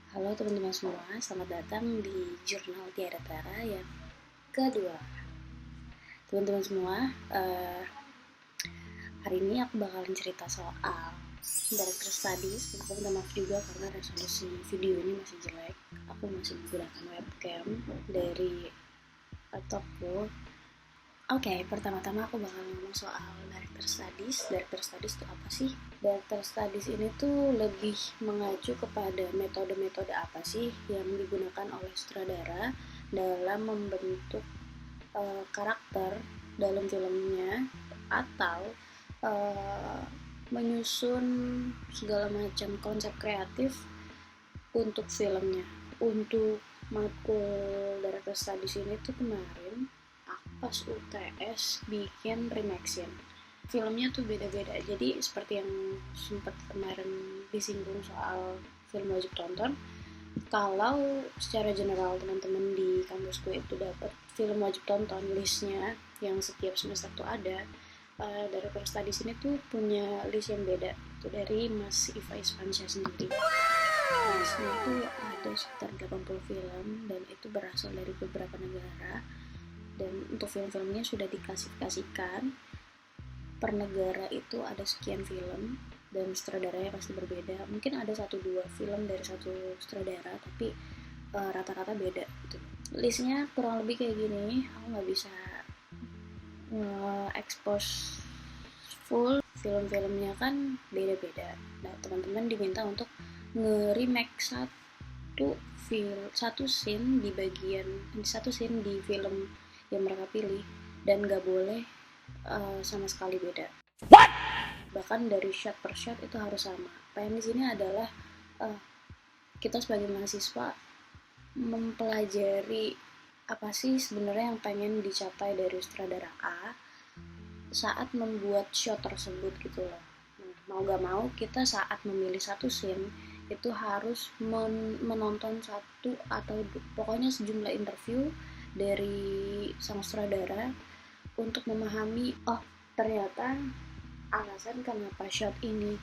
Halo teman-teman semua, selamat datang di Jurnal Tiada Tara yang kedua. Teman-teman semua, hari ini aku bakalan cerita soal director studies. Aku minta maaf juga karena resolusi video ini masih jelek. Aku masih menggunakan webcam dari laptopku. Oke, pertama-tama aku bakal ngomong soal director studies. Director studies itu apa sih? Director studies ini tuh lebih mengacu kepada metode-metode apa sih yang digunakan oleh sutradara dalam membentuk karakter dalam filmnya, atau uh, menyusun segala macam konsep kreatif untuk filmnya. Untuk matkul director studies ini tuh kemarin pas UTS bikin remaxin. Filmnya tuh beda-beda, jadi seperti yang sempat kemarin disinggung soal film wajib tonton, kalau secara general teman-teman di kampusku itu dapat film wajib tonton listnya yang setiap semester tuh ada, dari Studies ini tuh punya list yang beda itu dari Mas Iva Isfansya sendiri. Listnya tuh ada sekitar 80 film dan itu berasal dari beberapa negara, dan untuk film-filmnya sudah diklasifikasikan per negara itu ada sekian film dan sutradaranya pasti berbeda. Mungkin ada 1-2 film dari satu sutradara tapi rata-rata beda gitu. Listnya kurang lebih kayak gini. Aku nggak bisa expose full film-filmnya kan beda-beda. Nah, teman-teman diminta untuk nge-remake satu scene di film yang mereka pilih, dan nggak boleh sama sekali beda. Bahkan dari shot per shot itu harus sama. Yang di sini adalah kita sebagai mahasiswa mempelajari apa sih sebenarnya yang pengen dicapai dari sutradara A saat membuat shot tersebut gitu loh. Mau gak mau kita saat memilih satu scene itu harus menonton satu atau pokoknya sejumlah interview dari sang sutradara untuk memahami, oh ternyata alasan kenapa shot ini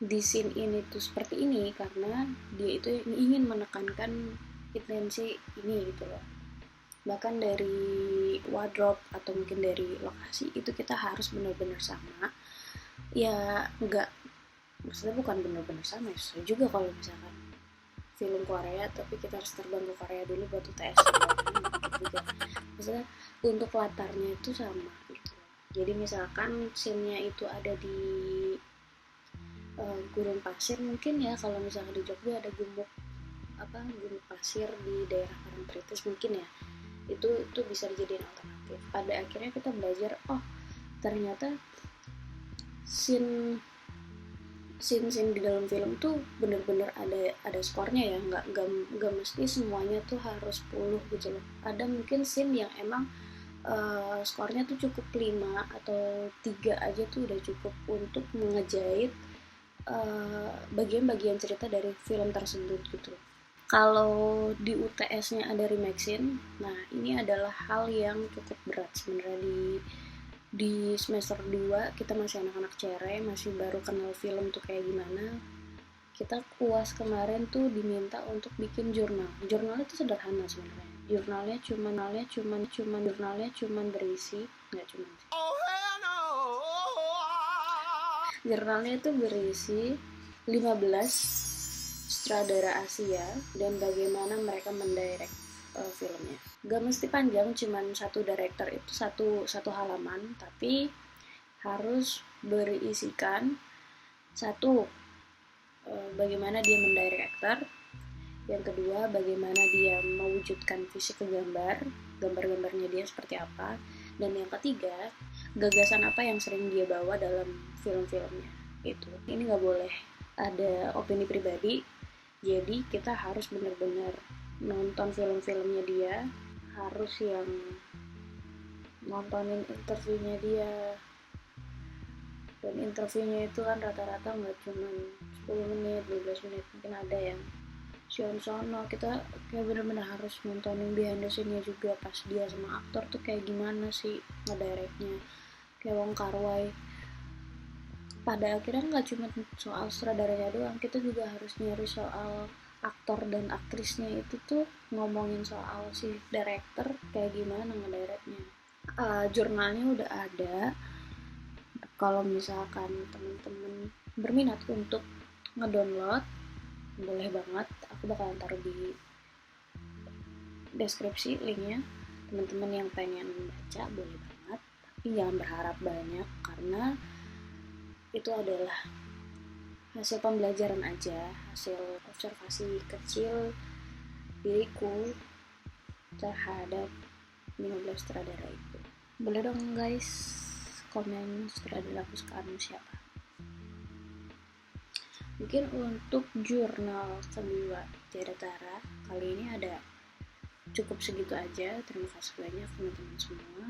di scene ini tuh seperti ini karena dia itu ingin menekankan intensi ini gitu loh. Bahkan dari wardrobe atau mungkin dari lokasi itu kita harus benar-benar sama. Ya enggak, maksudnya bukan benar-benar sama ya, susah juga kalau misalkan film Korea tapi kita harus terbang ke Korea dulu buat UTS juga. Maksudnya untuk latarnya itu sama gitu. Jadi misalkan scene-nya itu ada di gurun pasir mungkin ya, kalau misalnya di Jogja ada gumuk gumuk pasir di daerah Parangtritis mungkin ya, itu bisa dijadiin alternatif. Pada akhirnya kita belajar, oh ternyata scene di dalam film tuh bener-bener ada skornya ya, nggak mesti semuanya tuh harus 10 gitu loh. Ada mungkin scene yang emang skornya tuh cukup 5 atau 3 aja tuh udah cukup untuk mengejait bagian-bagian cerita dari film tersebut gitu. Kalau di UTS-nya ada remaxin, nah ini adalah hal yang cukup berat sebenarnya di semester 2. Kita masih anak-anak cere, masih baru kenal film tuh kayak gimana. Kita UAS kemarin tuh diminta untuk bikin jurnal. Jurnalnya tuh sederhana sebenarnya. Jurnalnya cuman berisi, nggak cuman sih. Jurnalnya itu berisi 15 sutradara Asia dan bagaimana mereka mendirect filmnya. Gak mesti panjang, cuman satu director itu satu halaman, tapi harus berisikan satu, bagaimana dia mendirect aktor. Yang kedua, bagaimana dia mewujudkan visi ke gambar-gambarnya dia seperti apa. Dan yang ketiga, gagasan apa yang sering dia bawa dalam film-filmnya. Itu. Ini nggak boleh ada opini pribadi. Jadi kita harus benar-benar nonton film-filmnya dia, harus yang nontonin interviewnya dia. Dan interviewnya itu kan rata-rata nggak cuma 10 menit, 12 menit, mungkin ada yang sono. Kita kayak bener-bener harus nontonin behind the scene-nya juga, pas dia sama aktor tuh kayak gimana sih ngedirectnya, kayak Wong Kar-wai. Pada akhirnya nggak cuma soal sutradaranya doang, kita juga harus nyari soal aktor dan aktrisnya itu tuh ngomongin soal si director kayak gimana ngedirectnya. Jurnalnya udah ada. Kalau misalkan temen-temen berminat untuk ngedownload, boleh banget, aku bakalan taruh di deskripsi linknya. Teman-teman yang pengen baca boleh banget, tapi jangan berharap banyak karena itu adalah hasil pembelajaran aja, hasil observasi kecil diriku terhadap 15 sutradara itu. Boleh dong guys komen sutradara kesukaanmu siapa. Mungkin untuk jurnal kedua Tiada Tara kali ini ada cukup segitu aja. Terima kasih banyak teman-teman semua.